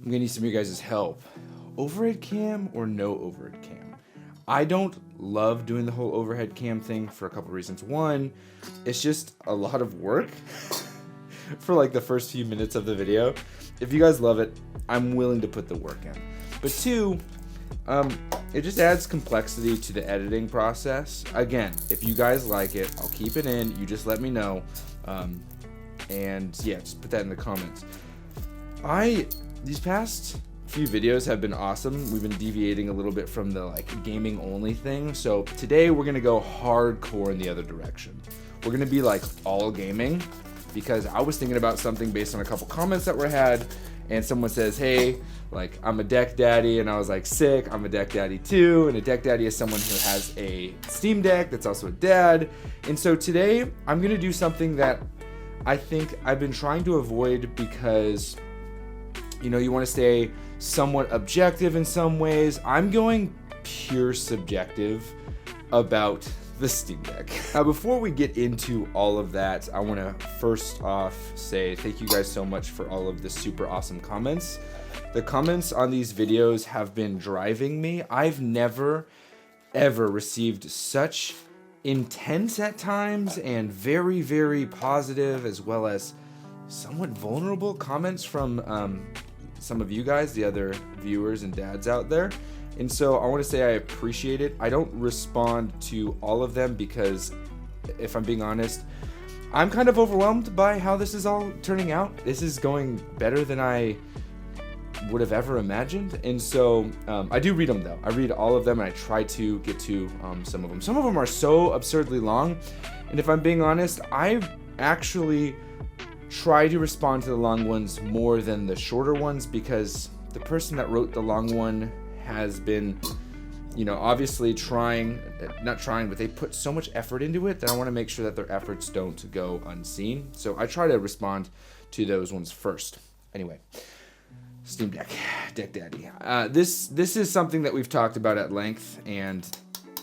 I'm gonna need some of your guys' help. Overhead cam or no overhead cam? I don't love doing the whole overhead cam thing for a couple reasons. One, it's just a lot of work for like the first few minutes of the video. If you guys love it, I'm willing to put the work in. But two, it just adds complexity to the editing process. Again, if you guys like it, I'll keep it in. You just let me know. And yeah, just put that in the comments. These past few videos have been awesome. We've been deviating a little bit from the like gaming only thing. So today we're gonna go hardcore in the other direction. We're gonna be like all gaming, because I was thinking about something based on a couple comments that were had, and someone says, hey, like I'm a deck daddy, and I was like, sick, I'm a deck daddy too. And a deck daddy is someone who has a Steam Deck that's also a dad. And so today I'm gonna do something that I think I've been trying to avoid, because you know, you want to stay somewhat objective in some ways. I'm going pure subjective about the Steam Deck. Now, before we get into all of that, I want to first off say thank you guys so much for all of the super awesome comments. The comments on these videos have been driving me. I've never, ever received such intense at times and very, very positive, as well as somewhat vulnerable comments from some of you guys, the other viewers and dads out there. And so I want to say I appreciate it. I don't respond to all of them because, if I'm being honest, I'm kind of overwhelmed by how this is all turning out. This is going better than I would have ever imagined. And so I do read them though. I read all of them, and I try to get to some of them. Some of them are so absurdly long. And if I'm being honest, I actually try to respond to the long ones more than the shorter ones, because the person that wrote the long one has been, you know, obviously not trying, but they put so much effort into it that I want to make sure that their efforts don't go unseen. So I try to respond to those ones first. Anyway, Steam Deck, Deck Daddy. This is something that we've talked about at length, and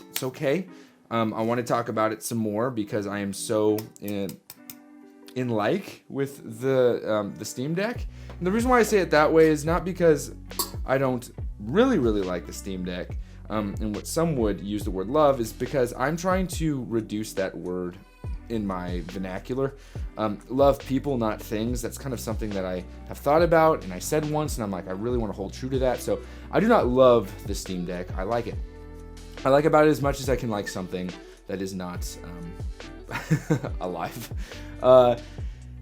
it's okay. I want to talk about it some more because I am so in like with the Steam Deck. And the reason why I say it that way is not because I don't really like the Steam Deck, and what some would use the word love, is because I'm trying to reduce that word in my vernacular. Love people, not things. That's kind of something that I have thought about, and I said once, and I'm like, I really want to hold true to that. So I do not love the Steam Deck. I like it. I like about it as much as I can like something that is not alive.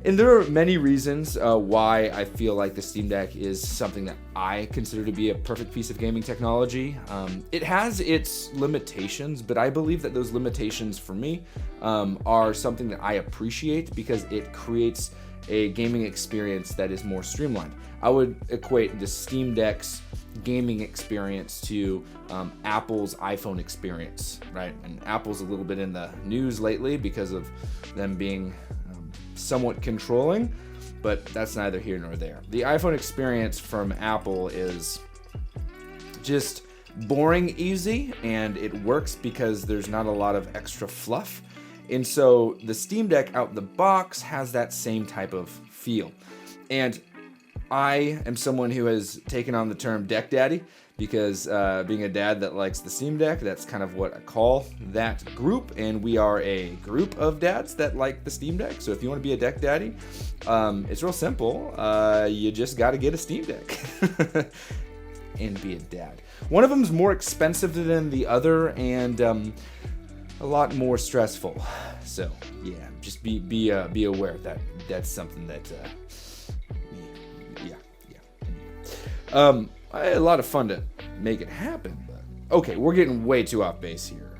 And there are many reasons why I feel like the Steam Deck is something that I consider to be a perfect piece of gaming technology. It has its limitations, but I believe that those limitations for me are something that I appreciate, because it creates a gaming experience that is more streamlined. I would equate the Steam Deck's gaming experience to Apple's iPhone experience, right? And Apple's a little bit in the news lately because of them being somewhat controlling, but that's neither here nor there. The iPhone experience from Apple is just boring easy, and it works because there's not a lot of extra fluff. And so the Steam Deck out the box has that same type of feel. And I am someone who has taken on the term Deck Daddy, because being a dad that likes the Steam Deck, that's kind of what I call that group. And we are a group of dads that like the Steam Deck. So if you want to be a Deck Daddy, it's real simple. You just got to get a Steam Deck and be a dad. One of them is more expensive than the other, and a lot more stressful. So yeah, just be aware that that's something that I had a lot of fun to make it happen, but okay, we're getting way too off base here.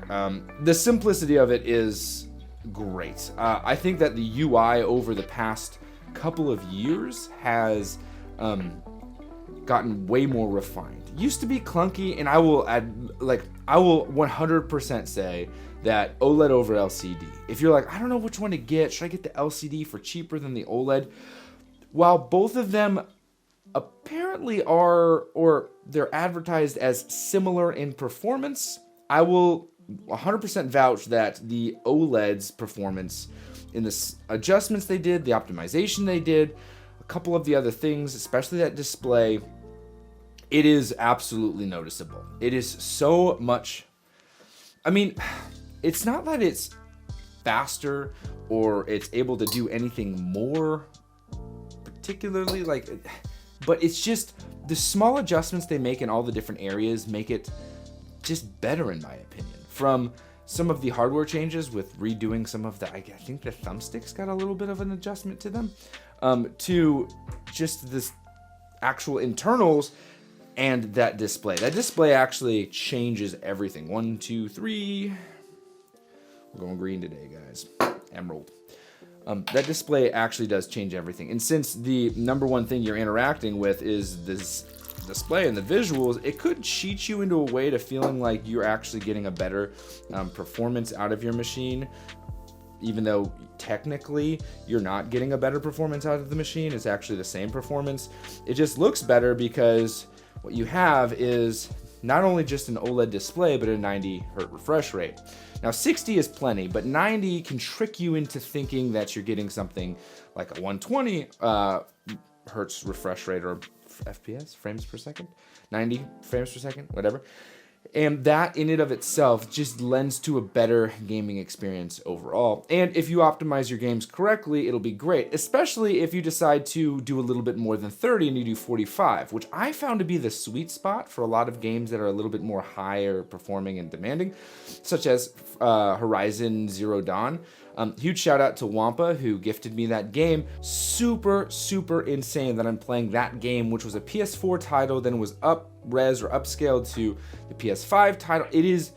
The simplicity of it is great. I think that the UI over the past couple of years has gotten way more refined. It used to be clunky, and I will 100% say that OLED over LCD. If you're like, I don't know which one to get, should I get the LCD for cheaper than the OLED? While both of them apparently are, or they're advertised as similar in performance, I will 100% vouch that the OLED's performance in the adjustments they did, the optimization they did, a couple of the other things, especially that display, it is absolutely noticeable. It is so much, I mean, it's not that it's faster or it's able to do anything more particularly, like, but it's just the small adjustments they make in all the different areas make it just better, in my opinion. From some of the hardware changes with redoing some of the, I think the thumbsticks got a little bit of an adjustment to them, to just this actual internals and that display. That display actually changes everything. 1, 2, 3. We're going green today, guys. Emerald. That display actually does change everything. And since the number one thing you're interacting with is this display and the visuals, it could cheat you into a way to feeling like you're actually getting a better performance out of your machine, even though technically you're not getting a better performance out of the machine. It's actually the same performance. It just looks better because what you have is not only just an OLED display, but a 90 hertz refresh rate. Now 60 is plenty, but 90 can trick you into thinking that you're getting something like a 120 hertz refresh rate, or FPS, frames per second, 90 frames per second, whatever. And that in and of itself just lends to a better gaming experience overall. And if you optimize your games correctly, it'll be great, especially if you decide to do a little bit more than 30 and you do 45, which I found to be the sweet spot for a lot of games that are a little bit more higher performing and demanding, such as Horizon Zero Dawn. Huge shout out to Wampa, who gifted me that game. Super, super insane that I'm playing that game, which was a PS4 title, then was up-res or upscaled to the PS5 title. It is,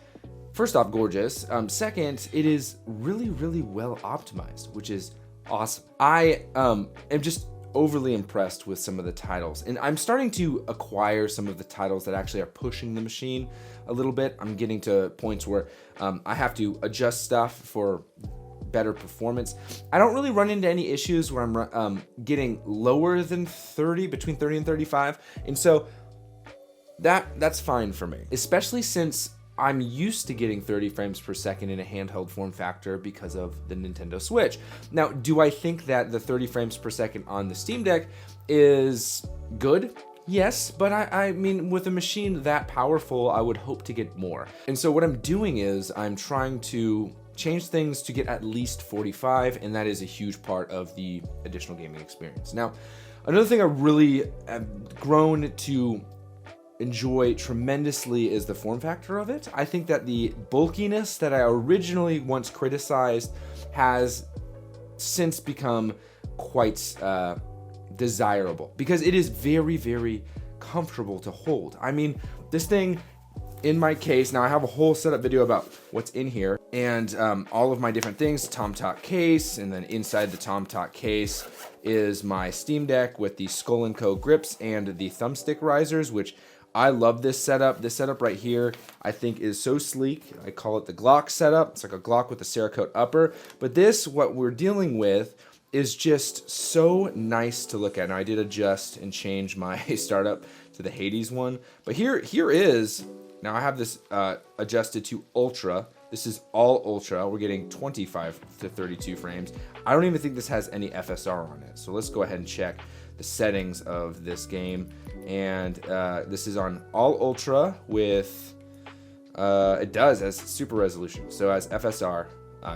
first off, gorgeous. Second, it is really, really well optimized, which is awesome. I am just overly impressed with some of the titles, and I'm starting to acquire some of the titles that actually are pushing the machine a little bit. I'm getting to points where I have to adjust stuff for better performance. I don't really run into any issues where I'm getting lower than 30, between 30 and 35, and so that's fine for me, especially since I'm used to getting 30 frames per second in a handheld form factor because of the Nintendo Switch. Now, do I think that the 30 frames per second on the Steam Deck is good? Yes, but I mean, with a machine that powerful, I would hope to get more. And so what I'm doing is I'm trying to change things to get at least 45, and that is a huge part of the additional gaming experience. Now, another thing I really have grown to enjoy tremendously is the form factor of it. I think that the bulkiness that I originally once criticized has since become quite desirable, because it is very, very comfortable to hold. I mean, this thing in my case, now I have a whole setup video about what's in here and all of my different things, TomTalk case, and then inside the TomTalk case is my Steam Deck with the Skull & Co grips and the thumbstick risers, which I love this setup. This setup right here, I think, is so sleek. I call it the Glock setup. It's like a Glock with a Cerakote upper. But this, what we're dealing with, is just so nice to look at. Now, I did adjust and change my startup to the Hades one. But here is, now I have this adjusted to Ultra. This is all Ultra. We're getting 25 to 32 frames. I don't even think this has any FSR on it. So let's go ahead and check the settings of this game. And this is on all Ultra with, it does as super resolution. So as FSR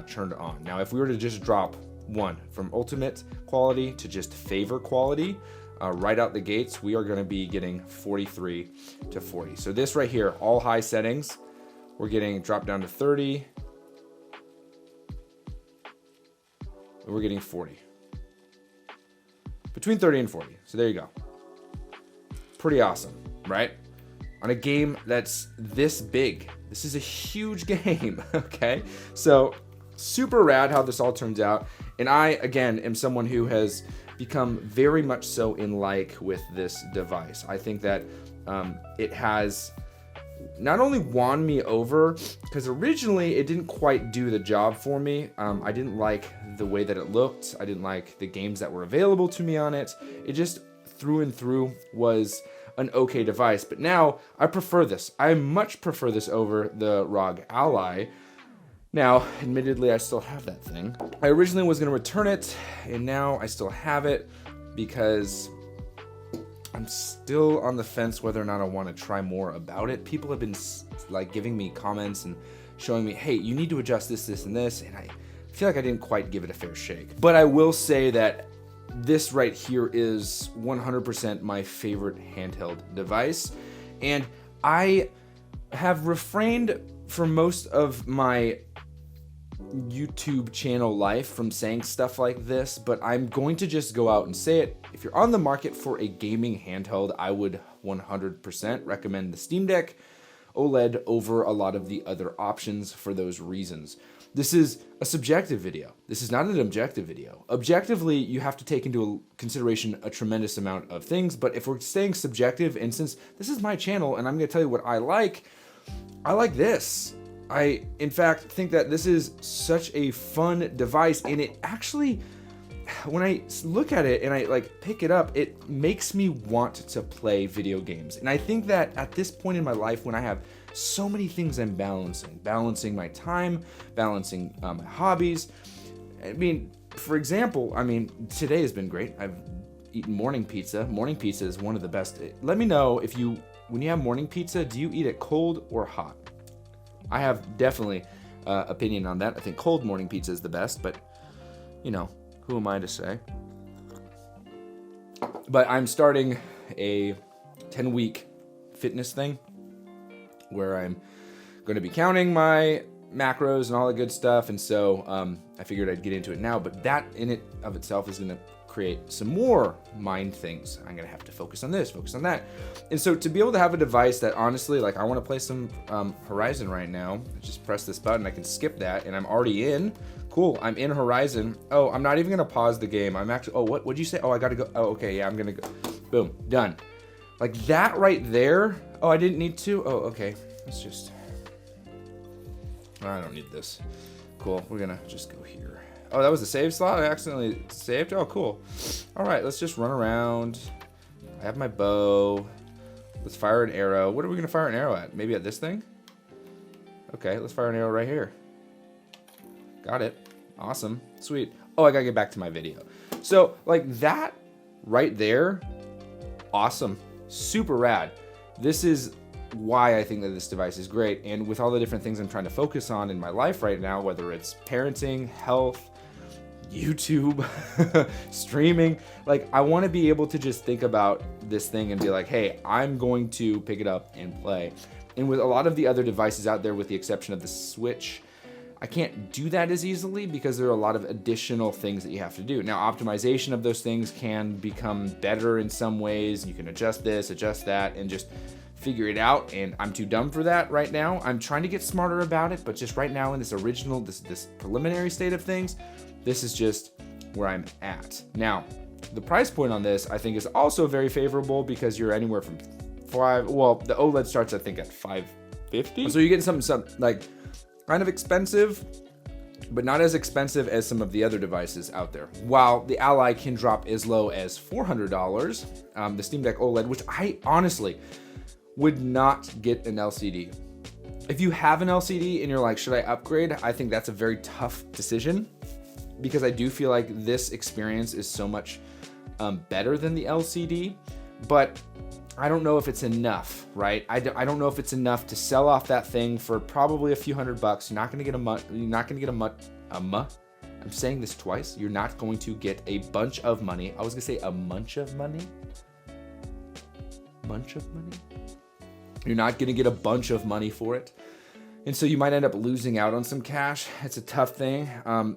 turned on. Now, if we were to just drop one from ultimate quality to just favor quality, right out the gates, we are going to be getting 43 to 40. So this right here, all high settings, we're getting dropped down to 30. And we're getting 40. Between 30 and 40. So there you go. Pretty awesome, right? On a game that's this big. This is a huge game, okay? So super rad how this all turns out. And I, again, am someone who has become very much so in like with this device. I think that it has not only won me over, because originally it didn't quite do the job for me. I didn't like the way that it looked. I didn't like the games that were available to me on it. It just through and through was an okay device. But now I prefer this. I much prefer this over the ROG Ally. Now, admittedly, I still have that thing. I originally was going to return it, and now I still have it because I'm still on the fence whether or not I want to try more about it. People have been like giving me comments and showing me, hey, you need to adjust this, this, and this, and I feel like I didn't quite give it a fair shake. But I will say that this right here is 100% my favorite handheld device, and I have refrained for most of my YouTube channel life from saying stuff like this, but I'm going to just go out and say it. If you're on the market for a gaming handheld, I would 100% recommend the Steam Deck OLED over a lot of the other options for those reasons. This is a subjective video. This is not an objective video. Objectively, you have to take into consideration a tremendous amount of things, but if we're staying subjective, and since this is my channel and I'm going to tell you what I like this. I, in fact, think that this is such a fun device, and it actually, when I look at it and I like pick it up, it makes me want to play video games. And I think that at this point in my life, when I have so many things I'm balancing my time, balancing my hobbies. I mean, for example, today has been great. I've eaten morning pizza. Morning pizza is one of the best. Let me know if when you have morning pizza, do you eat it cold or hot? I have definitely opinion on that. I think cold morning pizza is the best, but you know, who am I to say? But I'm starting a 10-week fitness thing where I'm going to be counting my macros and all the good stuff, and so I figured I'd get into it now, but that in it of itself is going to create some more mind things. I'm going to have to focus on this, focus on that. And so to be able to have a device that honestly, like I want to play some Horizon right now, I just press this button, I can skip that, and I'm already in. Cool, I'm in Horizon. Oh, I'm not even going to pause the game. I'm actually, oh, what'd you say? Oh, I got to go. Oh, okay, yeah, I'm going to go. Boom, done. Like that right there. Oh, I didn't need to. Oh, okay. Let's just, I don't need this. Cool, we're going to just go here. Oh, that was the save slot? I accidentally saved? Oh, cool. All right, let's just run around. I have my bow. Let's fire an arrow. What are we going to fire an arrow at? Maybe at this thing? Okay, let's fire an arrow right here. Got it. Awesome. Sweet. Oh, I got to get back to my video. So, like that right there, awesome. Super rad. This is why I think that this device is great. And with all the different things I'm trying to focus on in my life right now, whether it's parenting, health, YouTube, streaming, like I want to be able to just think about this thing and be like, hey, I'm going to pick it up and play. And with a lot of the other devices out there, with the exception of the Switch, I can't do that as easily because there are a lot of additional things that you have to do. Now, optimization of those things can become better in some ways. You can adjust this, adjust that, and just figure it out, and I'm too dumb for that right now. I'm trying to get smarter about it, but just right now in this original, this preliminary state of things, this is just where I'm at. Now, the price point on this I think is also very favorable because you're anywhere from the OLED starts I think at $550. So you're getting something like kind of expensive, but not as expensive as some of the other devices out there. While the Ally can drop as low as $400, the Steam Deck OLED, which I honestly would not get an LCD. If you have an LCD and you're like, should I upgrade? I think that's a very tough decision because I do feel like this experience is so much better than the LCD, but I don't know if it's enough, right? I don't know if it's enough to sell off that thing for probably a few $100. You're not gonna get I'm saying this twice. You're not going to get a bunch of money. I was gonna say a munch of money. Bunch of money? You're not going to get a bunch of money for it. And so you might end up losing out on some cash. It's a tough thing.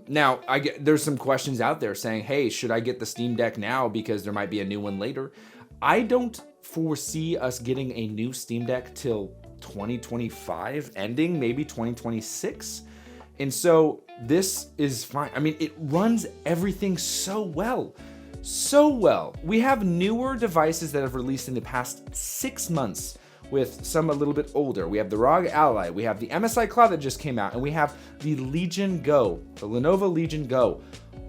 Now, there's some questions out there saying, hey, should I get the Steam Deck now because there might be a new one later? I don't foresee us getting a new Steam Deck till 2025, ending maybe 2026. And so this is fine. I mean, it runs everything so well. So well. We have newer devices that have released in the past 6 months with some a little bit older. We have the ROG Ally, we have the MSI Cloud that just came out, and we have the Legion Go, the Lenovo Legion Go.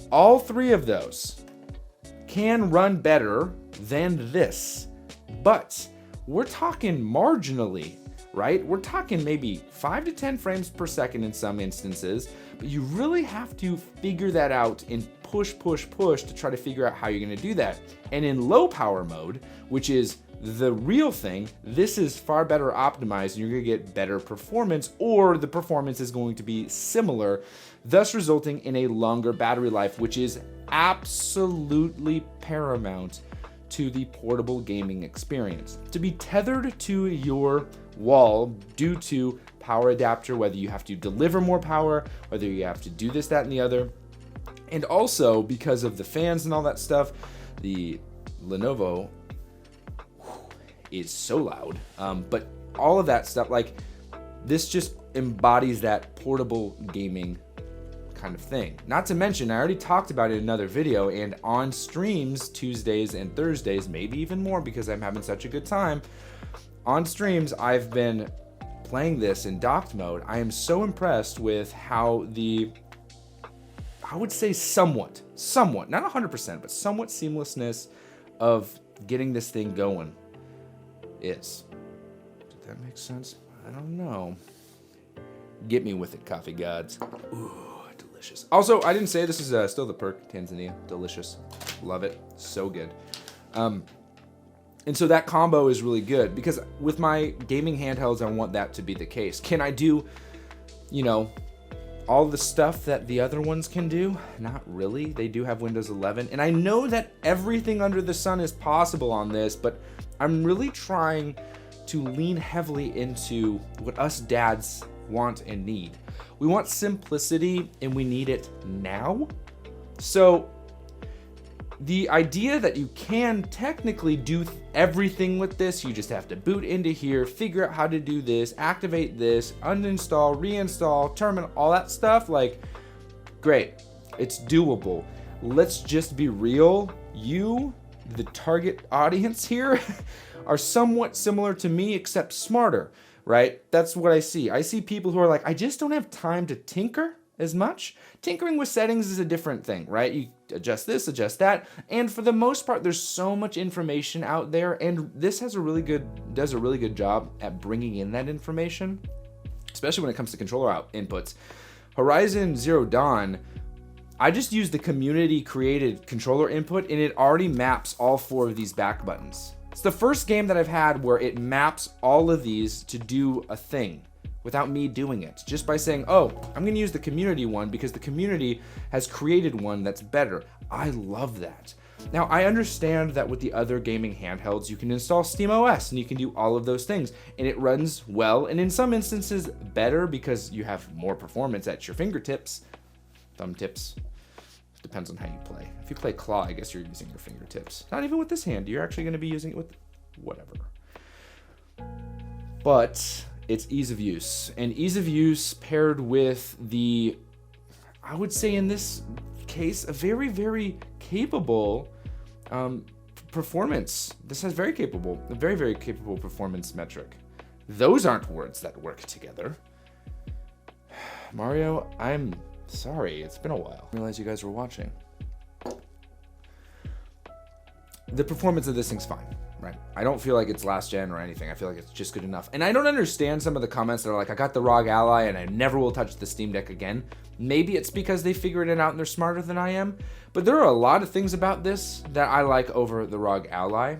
All three of those can run better than this, but we're talking marginally, right? We're talking maybe 5 to 10 frames per second in some instances, but you really have to figure that out and push to try to figure out how you're gonna do that. And in low power mode, which is the real thing, this is far better optimized and you're gonna get better performance, or the performance is going to be similar, thus resulting in a longer battery life, which is absolutely paramount to the portable gaming experience. To be tethered to your wall due to power adapter, whether you have to deliver more power, whether you have to do this, that, and the other, and also because of the fans and all that stuff, the Lenovo is so loud, but all of that stuff, like, this just embodies that portable gaming kind of thing. Not to mention, I already talked about it in another video, and on streams Tuesdays and Thursdays, maybe even more because I'm having such a good time, on streams I've been playing this in docked mode. I am so impressed with how the, I would say somewhat, not 100%, but somewhat seamlessness of getting this thing going is. Did that make sense? I don't know. Get me with it, coffee gods. Ooh, delicious. Also, I didn't say this is still the perk, Tanzania. Delicious. Love it. So good. And so that combo is really good because with my gaming handhelds, I want that to be the case. Can I do, you know, all the stuff that the other ones can do? Not really. They do have Windows 11. And I know that everything under the sun is possible on this, but I'm really trying to lean heavily into what us dads want and need. We want simplicity and we need it now. So the idea that you can technically do everything with this, you just have to boot into here, figure out how to do this, activate this, uninstall, reinstall, terminal, all that stuff, like, great, it's doable. Let's just be real. You, the target audience here, are somewhat similar to me, except smarter, right? That's what I see. I see people who are like, I just don't have time to tinker as much. Tinkering with settings is a different thing, right? You adjust this, adjust that, and for the most part, there's so much information out there, and this does a really good job at bringing in that information, especially when it comes to controller inputs. Horizon Zero Dawn, I just used the community created controller input, and it already maps all 4 of these back buttons. It's the first game that I've had where it maps all of these to do a thing without me doing it, just by saying, oh, I'm gonna use the community one because the community has created one that's better. I love that. Now, I understand that with the other gaming handhelds, you can install SteamOS and you can do all of those things, and it runs well, and in some instances better because you have more performance at your fingertips, thumb tips. Depends on how you play. If you play claw, I guess you're using your fingertips. Not even with this hand, you're actually gonna be using it with whatever. But it's ease of use, and ease of use paired with the, I would say in this case, a very, very capable performance. This has a very, very capable performance metric. Those aren't words that work together. Mario, I'm sorry, it's been a while. I realized you guys were watching. The performance of this thing's fine, right? I don't feel like it's last gen or anything. I feel like it's just good enough. And I don't understand some of the comments that are like, I got the ROG Ally and I never will touch the Steam Deck again. Maybe it's because they figured it out and they're smarter than I am. But there are a lot of things about this that I like over the ROG Ally.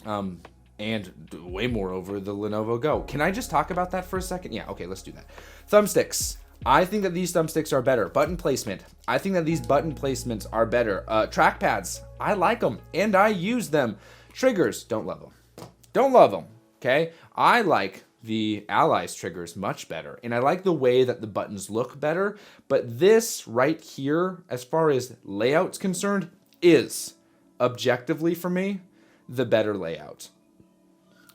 And way more over the Lenovo Go. Can I just talk about that for a second? Yeah, okay, let's do that. Thumbsticks. I think that these thumbsticks are better. Button placement. I think that these button placements are better. Trackpads. I like them and I use them. Triggers. Don't love them. Don't love them. Okay? I like the Ally's triggers much better. And I like the way that the buttons look better. But this right here, as far as layout's concerned, is objectively for me the better layout.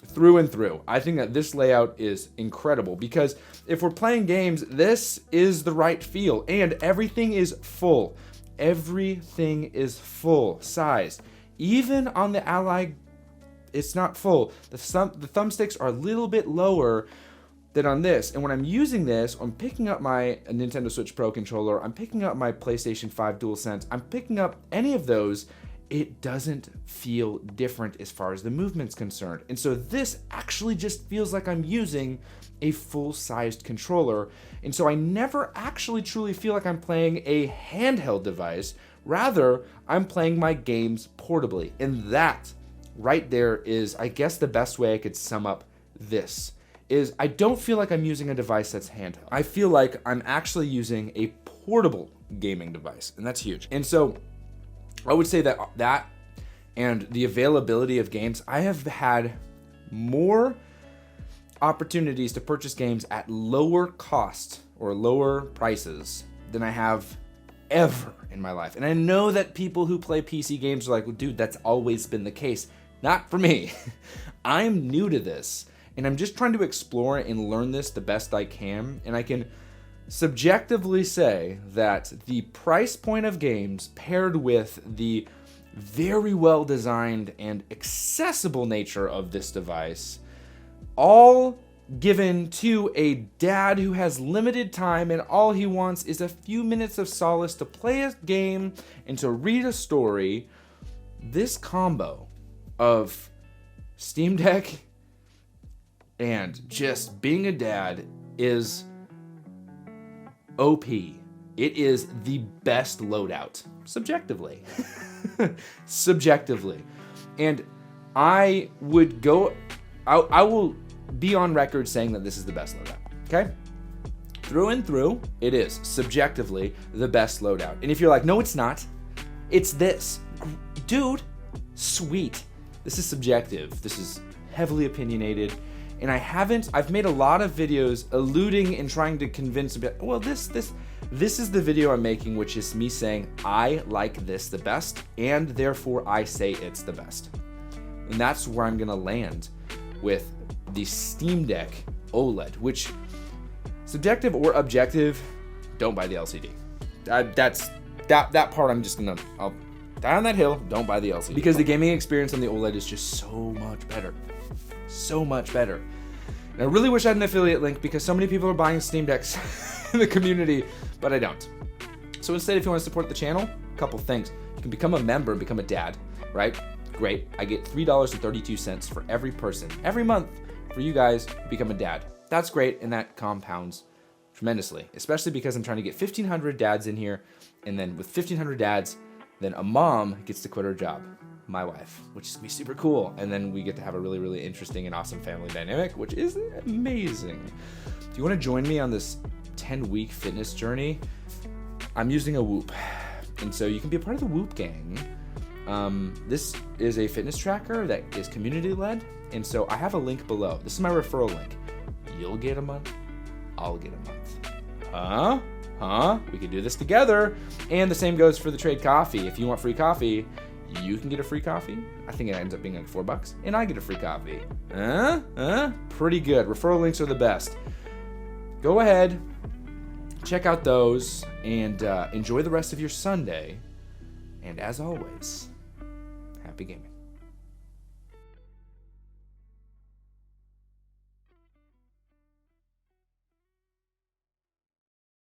Through and through. I think that this layout is incredible because if we're playing games, this is the right feel and everything is full. Everything is full size. Even on the Ally, it's not full. The thumbsticks are a little bit lower than on this. And when I'm using this, I'm picking up my Nintendo Switch Pro controller, I'm picking up my PlayStation 5 DualSense, I'm picking up any of those, it doesn't feel different as far as the movement's concerned. And so this actually just feels like I'm using a full-sized controller. And so I never actually truly feel like I'm playing a handheld device Rather, I'm playing my games portably. And that right there is, I guess, the best way I could sum up this. Is I don't feel like I'm using a device that's handheld. I feel like I'm actually using a portable gaming device, and that's huge. And so I would say that and the availability of games, I have had more opportunities to purchase games at lower cost or lower prices than I have ever in my life. And I know that people who play PC games are like, well, dude, that's always been the case. Not for me. I'm new to this, and I'm just trying to explore and learn this the best I can. And I can subjectively say that the price point of games paired with the very well designed and accessible nature of this device, all given to a dad who has limited time and all he wants is a few minutes of solace to play a game and to read a story. This combo of Steam Deck and just being a dad is OP. It is the best loadout, subjectively. Subjectively. And I would go, I will be on record saying that this is the best loadout, okay? Through and through, it is subjectively the best loadout. And if you're like, no, it's not, it's this. Dude, sweet. This is subjective. This is heavily opinionated. And I've made a lot of videos alluding and trying to convince a bit, well, this is the video I'm making, which is me saying, I like this the best, and therefore I say it's the best. And that's where I'm gonna land with the Steam Deck OLED, which, subjective or objective, don't buy the LCD. That part I'll die on that hill, don't buy the LCD. Because the gaming experience on the OLED is just so much better. So much better. And I really wish I had an affiliate link because so many people are buying Steam Decks in the community, but I don't. So instead, if you want to support the channel, a couple things. You can become a member and become a dad, right? Great. I get $3.32 for every person every month for you guys to become a dad. That's great, and that compounds tremendously, especially because I'm trying to get 1,500 dads in here, and then with 1,500 dads, then a mom gets to quit her job. My wife, which is gonna be super cool. And then we get to have a really, really interesting and awesome family dynamic, which is amazing. Do you want to join me on this 10-week fitness journey? I'm using a Whoop. And so you can be a part of the Whoop gang. This is a fitness tracker that is community-led. And so I have a link below. This is my referral link. You'll get a month. I'll get a month. Huh? We could do this together. And the same goes for the trade coffee. If you want free coffee, you can get a free coffee. I think it ends up being like $4, and I get a free coffee. Pretty good. Referral links are the best. Go ahead, check out those, and enjoy the rest of your Sunday. And as always, happy gaming.